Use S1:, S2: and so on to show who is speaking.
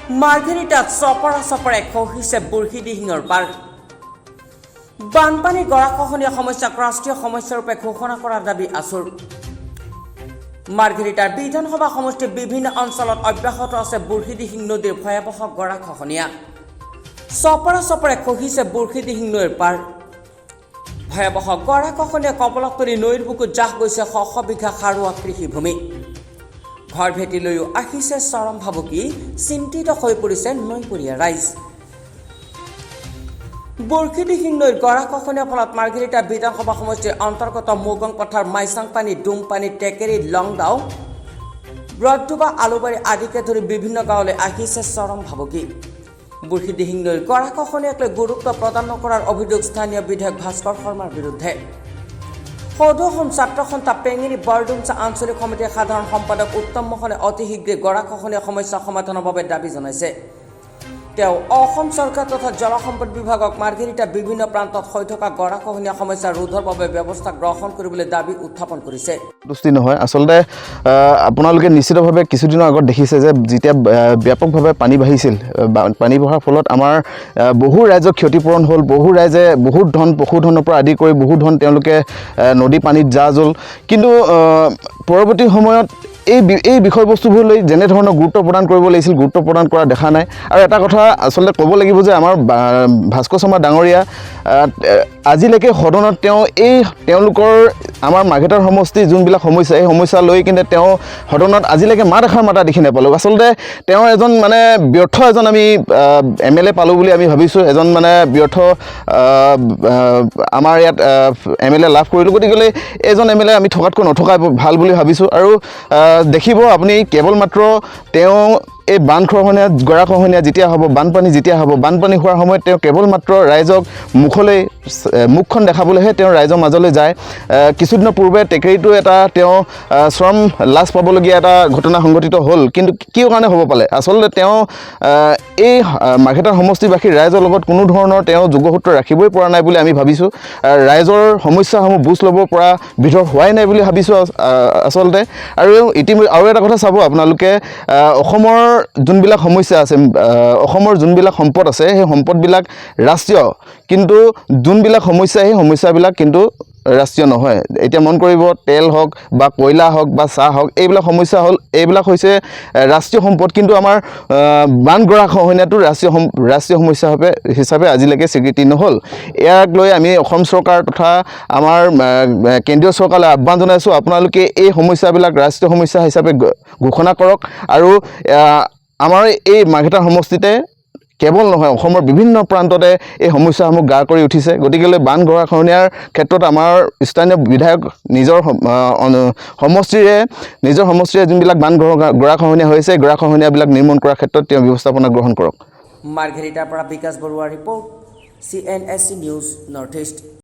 S1: মাৰ্ঘেৰিটাত চপৰে খহিছে বুঢ়ীদিহিঙৰ পাৰ। বানপানী গৰাখহনীয়া সমস্যাক ৰাষ্ট্ৰীয় সমস্যাৰূপে ঘোষণা কৰাৰ দাবী আছুৰ। মাৰ্ঘেৰিটাৰ বিধানসভা সমষ্টিৰ বিভিন্ন অঞ্চলত অব্যাহত আছে বুঢ়ীদিহিং নদীৰ ভয়াৱহ গৰাখহনীয়া। চপৰে খহিছে বুঢ়ীদিহিং নৈৰ পাৰ। ভয়াৱহ গৰাখহনীয়া কবলত তুলি নৈৰ বুকুত জাহ গৈছে শ বিঘা সাৰুৱা কৃষিভূমি। ঘৰ ভেটি লৈও আহিছে চৰম ভাবুকি, চিন্তিত হৈ পৰিছে নৈপৰীয়া ৰাইজ। বুঢ়ীদিহিং নৈৰ গৰাখহনীয়াৰ ফলত মাৰ্ঘেৰিটা বিধানসভা সমষ্টিৰ অন্তৰ্গত মৌগং পথাৰ, মাইচাংপানী, ডুমপানী, টেকেৰী, লংগাঁও, ব্ৰডডুবা, আলুবাৰী আদিকে ধৰি বিভিন্ন গাঁৱলৈ আহিছে চৰম ভাবুকি। বুঢ়ীদিহিং নৈৰ গৰাখহনীয়াক লৈ গুৰুত্ব প্ৰদান নকৰাৰ অভিযোগ স্থানীয় বিধায়ক ভাস্কৰ শৰ্মাৰ বিৰুদ্ধে। সদৌ অসম ছাত্ৰ সন্থা পেঙেৰী বৰডুমচা আঞ্চলিক সমিতিৰ সাধাৰণ সম্পাদক উত্তম মোহনে অতি শীঘ্ৰে গৰাখহনীয়া সমস্যা সমাধানৰ বাবে দাবী জনাইছে। তেওঁ অসম চৰকাৰ তথা জলসম্পদ বিভাগক মাৰ্ঘেৰিটা বিভিন্ন প্ৰান্তত হৈ থকা গৰাখহনীয়া সমস্যা ৰোধৰ বাবে ব্যৱস্থা গ্ৰহণ কৰিবলৈ দাবী উত্থাপন কৰিছে।
S2: সন্তুষ্টি নহয়। আচলতে আপোনালোকে নিশ্চিতভাৱে কিছুদিনৰ আগত দেখিছে যে যেতিয়া ব্যাপকভাৱে পানী বাঢ়িছিল, পানী বঢ়াৰ ফলত আমাৰ বহু ৰাইজৰ ক্ষতিপূৰণ হ'ল। বহু ৰাইজে বহুত ধন, পশুধনৰ পৰা আদি কৰি বহু ধন তেওঁলোকে নদী পানীত জল। কিন্তু পৰৱৰ্তী সময়ত এই বিষয়বস্তুবোৰলৈ যেনেধৰণৰ গুৰুত্ব প্ৰদান কৰিব লাগিছিল, গুৰুত্ব প্ৰদান কৰা দেখা নাই। আৰু এটা কথা আচলতে ক'ব লাগিব যে আমাৰ ভাস্কৰ শৰ্মা ডাঙৰীয়া আজিলৈকে সদনত তেওঁলোকৰ আমাৰ মাৰ্ঘেৰিটা সমষ্টিৰ যোনবিলাক সমস্যা, এই সমস্যা লৈ কিন্তু তেওঁ সদনত আজিলৈকে মাত এষাৰ মাতা দেখি নাপালোঁ। আচলতে তেওঁ এজন ব্যৰ্থ আমি MLA পালোঁ বুলি আমি ভাবিছোঁ। এজন ব্যৰ্থ আমাৰ ইয়াত MLA লাভ কৰিলোঁ। গতিকে এজন MLA আমি থকাতকৈ নথকাই ভাল বুলি ভাবিছোঁ। আৰু দেখিব আপুনি কেৱল মাত্ৰ তেওঁ এই গৰাখহনীয়া যেতিয়া হ'ব, বানপানী যেতিয়া হ'ব, বানপানী হোৱাৰ সময়ত তেওঁ কেৱল মাত্ৰ ৰাইজক মুখখন দেখাবলৈহে তেওঁ ৰাইজৰ মাজলৈ যায়। কিছুদিনৰ পূৰ্বে টেকেৰীটো তেওঁ চৰম লাজ পাবলগীয়া এটা ঘটনা সংঘটিত হ'ল। কিন্তু কি কাৰণে হ'ব পালে? আচলতে তেওঁ এই মাৰ্ঘেৰিটা সমষ্টিবাসীৰ ৰাইজৰ লগত কোনো ধৰণৰ তেওঁ যোগসূত্ৰ ৰাখিবই পৰা নাই বুলি আমি ভাবিছোঁ। ৰাইজৰ সমস্যাসমূহ বুজ ল'ব পৰা বিধৰ হোৱাই নাই বুলি ভাবিছোঁ আচলতে। আৰু আৰু এটা কথা চাব আপোনালোকে, অসমৰ যোনবিলাক সমস্যা আছে, অসমৰ যোনবিলাক সম্পদ আছে, সেই সম্পদবিলাক ৰাষ্ট্ৰীয়, কিন্তু যোনবিলাক সমস্যা, সেই সমস্যাবিলাক কিন্তু ৰাষ্ট্ৰীয় নহয়। এতিয়া মন কৰিব, তেল হওক বা কয়লা হওক বা চাহ হওক, এইবিলাক হৈছে ৰাষ্ট্ৰীয় সম্পদ। কিন্তু আমাৰ বান গৰাখহনীয়াটো ৰাষ্ট্ৰীয় সমস্যা হিচাপে আজিলৈকে স্বীকৃতি নহ'ল। ইয়াক লৈ আমি অসম চৰকাৰ তথা আমাৰ কেন্দ্ৰীয় চৰকাৰলৈ আহ্বান জনাইছোঁ, আপোনালোকে এই সমস্যাবিলাক ৰাষ্ট্ৰীয় সমস্যা হিচাপে ঘোষণা কৰক। আৰু আমাৰ এই মাৰ্ঘেৰিটা সমষ্টিতে কেৱল নহয়, অসমৰ বিভিন্ন প্ৰান্ততে এই সমস্যাসমূহ গা কৰি উঠিছে। গতিকে বান গৰাখহনীয়াৰ ক্ষেত্ৰত আমাৰ স্থানীয় বিধায়ক নিজৰ সমষ্টিৰে যোনবিলাক বান গৰাখহনীয়া হৈছে, গৰাখহনীয়াবিলাক নিৰ্মূল কৰাৰ ক্ষেত্ৰত তেওঁ ব্যৱস্থাপনা গ্ৰহণ কৰক।
S1: মাৰ্ঘেৰিটাৰ পৰা বিকাশ বৰুৱাৰ report, CNSC news north east.